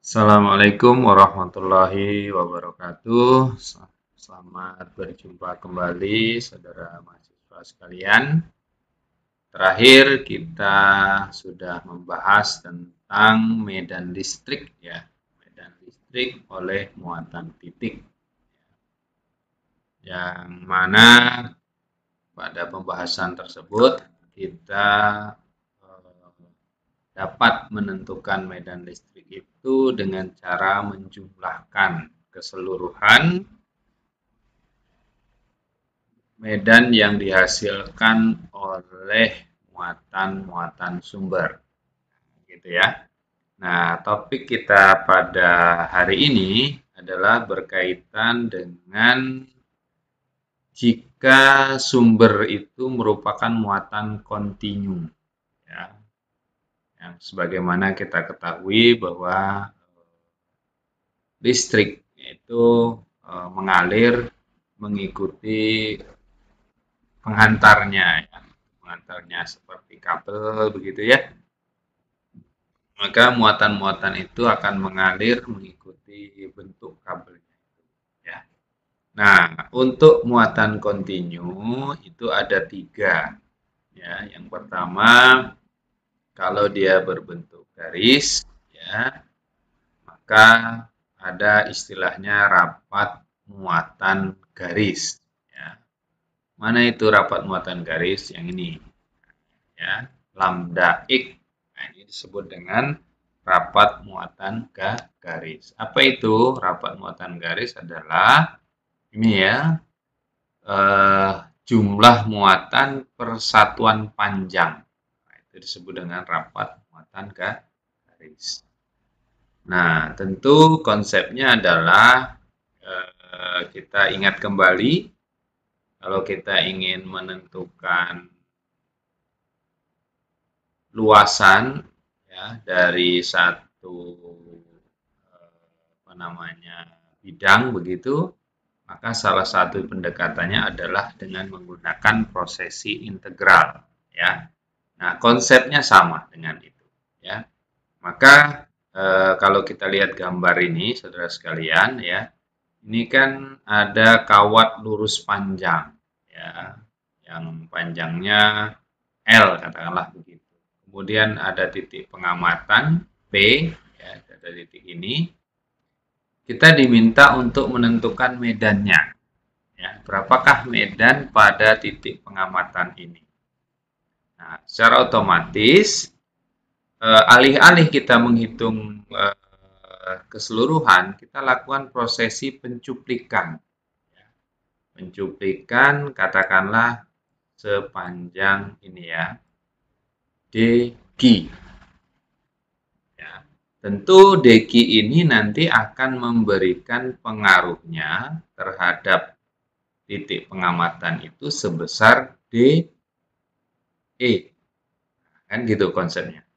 Assalamualaikum warahmatullahi wabarakatuh. Selamat berjumpa kembali, saudara mahasiswa sekalian. Terakhir kita sudah membahas tentang medan listrik, ya, medan listrik oleh muatan titik, yang mana pada pembahasan tersebut kita dapat menentukan medan listrik itu dengan cara menjumlahkan keseluruhan medan yang dihasilkan oleh muatan-muatan sumber, gitu ya. Nah, topik kita pada hari ini adalah berkaitan dengan jika sumber itu merupakan muatan kontinu, ya. Yang sebagaimana kita ketahui bahwa listrik itu mengalir mengikuti penghantarnya, ya. Penghantarnya seperti kabel, begitu ya. Maka muatan-muatan itu akan mengalir mengikuti bentuk kabelnya, ya. Nah, untuk muatan kontinu itu ada 3, ya. Yang pertama, kalau dia berbentuk garis, ya, maka ada istilahnya rapat muatan garis, ya. Mana itu rapat muatan garis? Yang ini, ya, lambda X. Nah, ini disebut dengan rapat muatan garis. Apa itu rapat muatan garis? Adalah ini, ya, jumlah muatan per satuan panjang. Nah, itu disebut dengan rapat muatan garis. Nah, tentu konsepnya adalah kita ingat kembali, kalau kita ingin menentukan luasan, ya, dari satu bidang, begitu, maka salah satu pendekatannya adalah dengan menggunakan prosesi integral, ya. Nah, konsepnya sama dengan itu, ya. Maka kalau kita lihat gambar ini, saudara sekalian, ya, ini kan ada kawat lurus panjang, ya, yang panjangnya L, katakanlah begitu. Kemudian ada titik pengamatan P, ya, ada titik ini. Kita diminta untuk menentukan medannya, ya, berapakah medan pada titik pengamatan ini. Nah, secara otomatis alih-alih kita menghitung keseluruhan, kita lakukan prosesi pencuplikan. Pencuplikan katakanlah sepanjang ini, ya, DQ. Ya, tentu DQ ini nanti akan memberikan pengaruhnya terhadap titik pengamatan itu sebesar DE. Kan gitu konsepnya.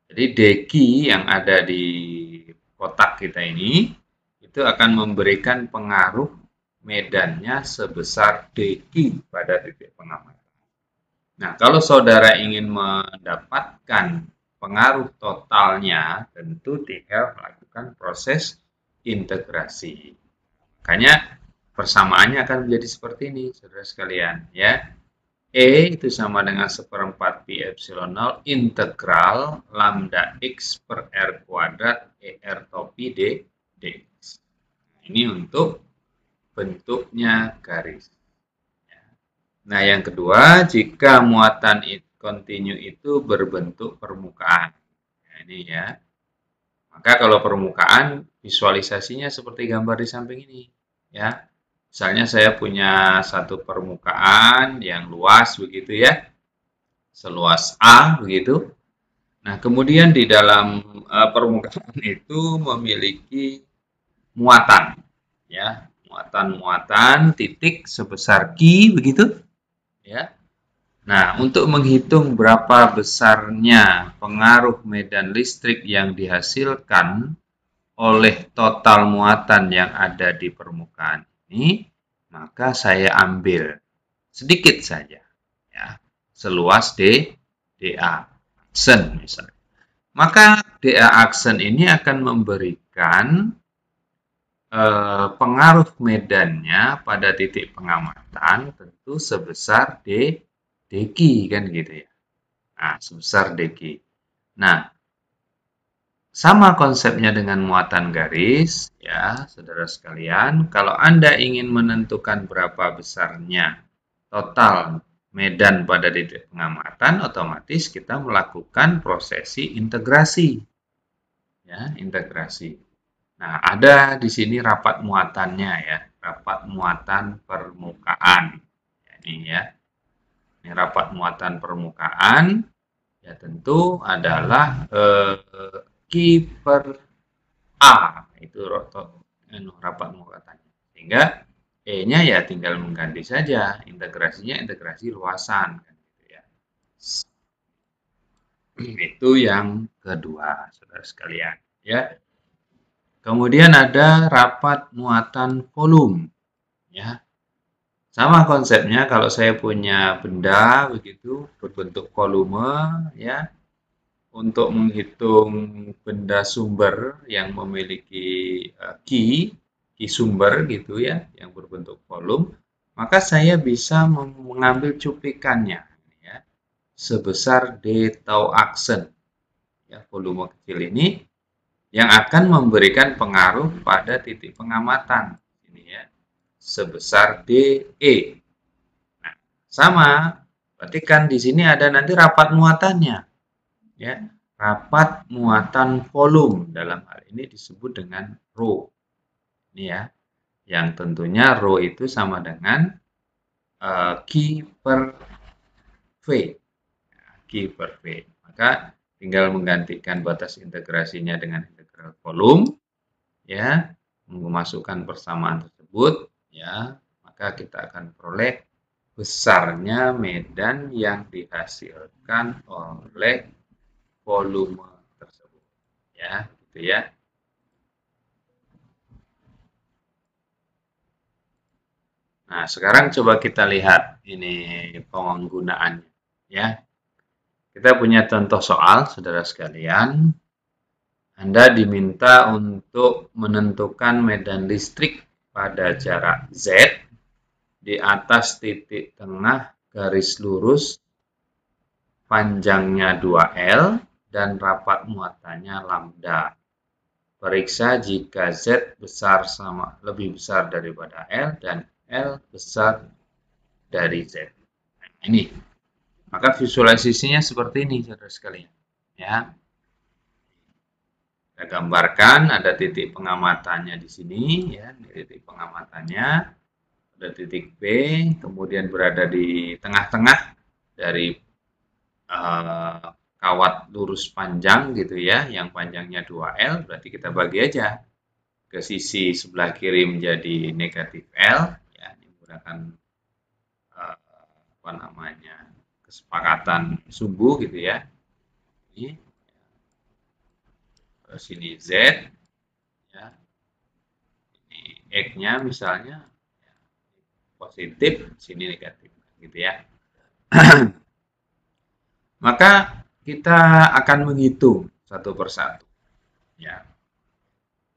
Jadi DQ yang ada di kotak kita ini itu akan memberikan pengaruh medannya sebesar DQ pada titik pengamatan. Nah, kalau saudara ingin mendapatkan pengaruh totalnya, tentu tinggal melakukan proses integrasi. Makanya persamaannya akan menjadi seperti ini, saudara sekalian, ya. E itu sama dengan 1/4 pi epsilon 0 integral lambda X per R kuadrat ER topi dx. Ini untuk bentuknya garis. Nah, yang kedua, jika muatan kontinu itu berbentuk permukaan. Nah, ini, ya. Maka kalau permukaan, visualisasinya seperti gambar di samping ini, ya. Misalnya saya punya satu permukaan yang luas, begitu ya, seluas A, begitu. Nah, kemudian di dalam permukaan itu memiliki muatan, ya, muatan-muatan titik sebesar Q, begitu, ya. Nah, untuk menghitung berapa besarnya pengaruh medan listrik yang dihasilkan oleh total muatan yang ada di permukaan ini, maka saya ambil sedikit saja, ya, seluas DA, sen misalnya. Maka dA aksen ini akan memberikan pengaruh medannya pada titik pengamatan tentu sebesar dq kan gitu ya. Nah, sebesar dq. Nah, sama konsepnya dengan muatan garis ya, saudara sekalian. Kalau Anda ingin menentukan berapa besarnya total medan pada titik pengamatan, otomatis kita melakukan prosesi integrasi. Ya, integrasi. Nah, ada di sini rapat muatannya ya, rapat muatan permukaan. Ini ya, ini rapat muatan permukaan. Ya tentu adalah Q per A itu rapat muatannya. Sehingga E-nya ya tinggal mengganti saja, integrasinya integrasi luasan. Kan, gitu ya. Itu yang kedua, saudara sekalian. Ya. Kemudian ada rapat muatan volume. Ya, sama konsepnya kalau saya punya benda begitu berbentuk volume ya, untuk menghitung benda sumber yang memiliki key sumber gitu ya, yang berbentuk volume, maka saya bisa mengambil cuplikannya ya, sebesar d tau aksen ya, volume kecil ini yang akan memberikan pengaruh pada titik pengamatan ini ya, sebesar DE. Nah, sama, berarti kan di sini ada nanti rapat muatannya ya. Rapat muatan volume dalam hal ini disebut dengan rho. Ini ya, yang tentunya rho itu sama dengan Q per V. Q per V. Maka tinggal menggantikan batas integrasinya dengan integral volume ya, memasukkan persamaan tersebut ya, maka kita akan peroleh besarnya medan yang dihasilkan oleh volume tersebut ya, gitu ya. Nah, sekarang coba kita lihat ini penggunaannya ya. Kita punya contoh soal, saudara sekalian. Anda diminta untuk menentukan medan listrik pada jarak Z di atas titik tengah garis lurus panjangnya 2L dan rapat muatannya lambda. Periksa jika Z besar sama lebih besar daripada L dan L besar dari Z. Nah, ini. Maka visualisasinya seperti ini, saudara sekalian. Ya. Kita gambarkan ada titik pengamatannya di sini ya, titik pengamatannya. Ada titik B, kemudian berada di tengah-tengah dari kawat lurus panjang gitu ya, yang panjangnya 2L, berarti kita bagi aja ke sisi sebelah kiri menjadi negatif L, ya, menggunakan apa namanya, kesepakatan sumbu gitu ya. Ini, sini Z, ya, ini X-nya misalnya positif, sini negatif, gitu ya. Maka kita akan menghitung satu persatu. Ya.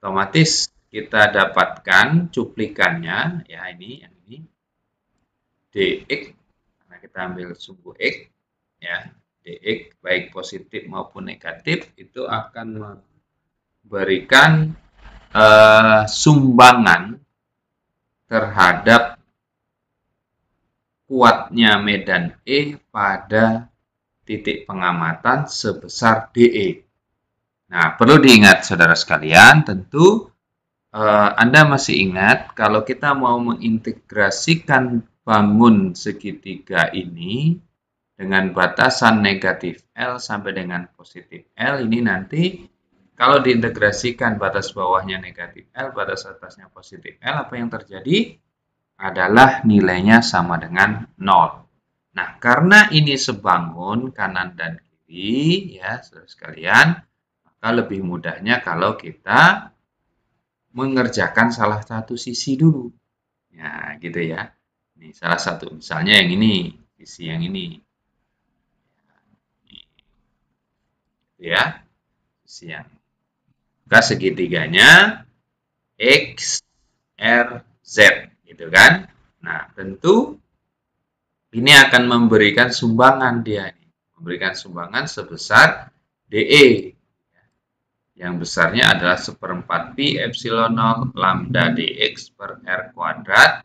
Otomatis kita dapatkan cuplikannya, ya ini, yang ini, dx, karena kita ambil sumbu x, ya, dx baik positif maupun negatif itu akan memberikan sumbangan terhadap kuatnya medan E pada titik pengamatan sebesar DE. Nah, perlu diingat saudara sekalian, tentu Anda masih ingat kalau kita mau mengintegrasikan bangun segitiga ini dengan batasan negatif L sampai dengan positif L, ini nanti kalau diintegrasikan batas bawahnya negatif L, batas atasnya positif L, apa yang terjadi adalah nilainya sama dengan 0. Nah, karena ini sebangun kanan dan kiri, ya saudara sekalian, maka lebih mudahnya kalau kita mengerjakan salah satu sisi dulu. Ya, gitu ya. Ini salah satu, misalnya yang ini, sisi yang ini. Ya. yang maka segitiganya X, R, Z, gitu kan. Nah, tentu ini akan memberikan sumbangan dia, memberikan sumbangan sebesar DE. Yang besarnya adalah 1/4 pi epsilon 0 lambda dx per R kuadrat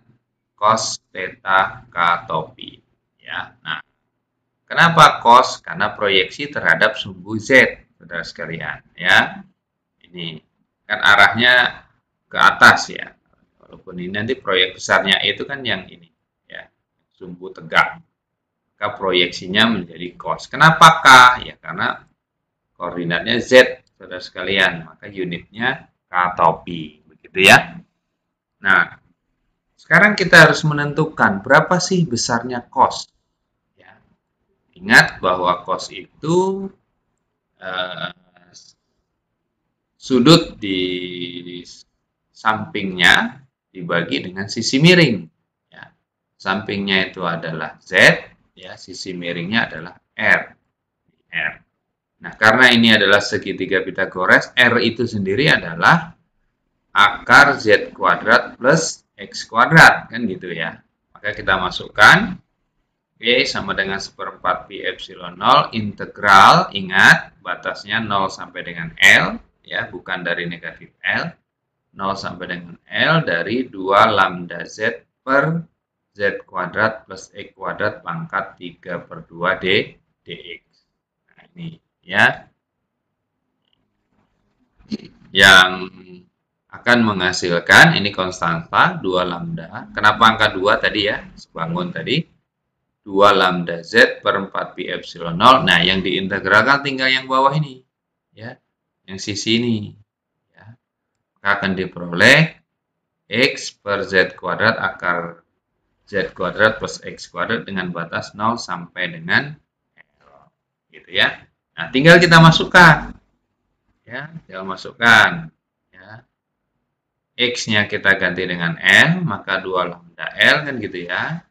cos theta k atau pi. Ya, nah, kenapa cos? Karena proyeksi terhadap sumbu Z, saudara sekalian. Ya, ini kan arahnya ke atas ya. Walaupun ini nanti proyek besarnya itu kan yang ini, ya, sumbu tegak. Maka proyeksinya menjadi cos. Kenapa K? Ya karena koordinatnya Z, saudara sekalian. Maka unitnya K atau pi. Begitu ya. Nah, sekarang kita harus menentukan berapa sih besarnya cos. Ya. Ingat bahwa cos itu sudut di sampingnya dibagi dengan sisi miring. Ya. Sampingnya itu adalah Z, ya, sisi miringnya adalah R. Nah, karena ini adalah segitiga Pythagoras, R itu sendiri adalah akar Z kuadrat plus X kuadrat, kan gitu ya. Maka kita masukkan Y sama dengan 1/4 pi epsilon 0 integral, ingat batasnya 0 sampai dengan L, ya, bukan dari negatif L. 0 sampai dengan L dari 2 lambda Z per Z kuadrat plus X kuadrat pangkat 3/2 dx. Nah, ini ya. Yang akan menghasilkan, ini konstanta 2 lambda. Kenapa angka 2 tadi ya? Sebangun tadi. 2 lambda Z per 4 pi epsilon 0. Nah, yang diintegralkan tinggal yang bawah ini. Ya, yang sisi ini. Ya. Maka akan diperoleh X per Z kuadrat akar Z kuadrat plus X kuadrat dengan batas 0 sampai dengan L. Gitu ya. Nah, tinggal kita masukkan. Ya, tinggal masukkan. Ya. X-nya kita ganti dengan L, maka 2 lambda L kan gitu ya.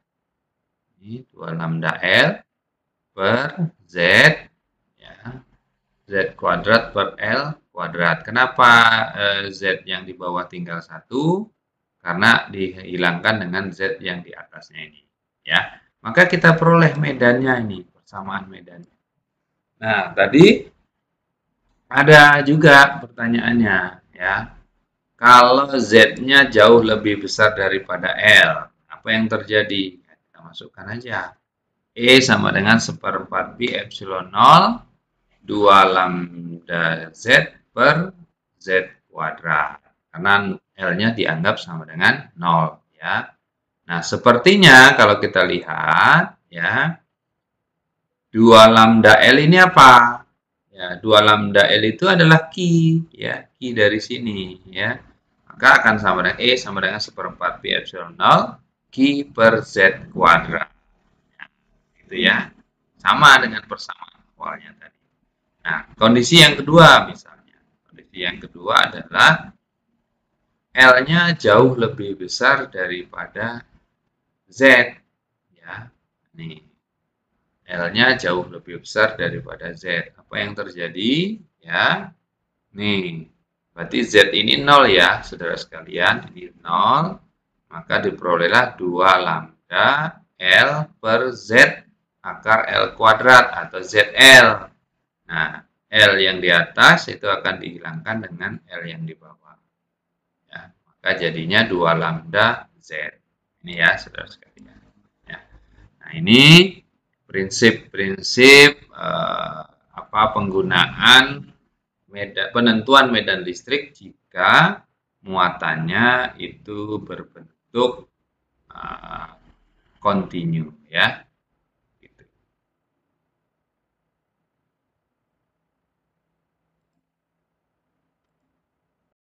Ini 2 lambda L per Z, ya, Z kuadrat per L kuadrat. Kenapa Z yang di bawah tinggal 1? Karena dihilangkan dengan Z yang di atasnya ini. Ya, maka kita peroleh medannya ini, persamaan medannya. Nah, tadi ada juga pertanyaannya, ya. Kalau Z-nya jauh lebih besar daripada L, apa yang terjadi? Kita masukkan aja. E sama dengan 1/4 pi epsilon 0, 2 lambda Z per Z kuadrat. Karena L-nya dianggap sama dengan 0. Ya. Nah, sepertinya kalau kita lihat, ya, 2 lambda L ini apa? Ya, 2 lambda L itu adalah Q, ya, Q dari sini, ya. Maka akan sama dengan E sama dengan 1/4 pi epsilon 0 Q per Z kuadrat. Ya, gitu ya. Sama dengan persamaan awalnya tadi. Nah, kondisi yang kedua misalnya. Kondisi yang kedua adalah L-nya jauh lebih besar daripada Z. Ya, nih. L-nya jauh lebih besar daripada Z. Apa yang terjadi? Ya, nih, berarti Z ini 0 ya, saudara sekalian. Ini 0, maka diperolehlah 2 lambda L per Z akar L kuadrat atau ZL. Nah, L yang di atas itu akan dihilangkan dengan L yang di bawah. Ya, maka jadinya 2 lambda Z. Ini ya, saudara sekalian. Ya. Nah, ini prinsip-prinsip penggunaan penentuan medan listrik jika muatannya itu berbentuk kontinu, ya.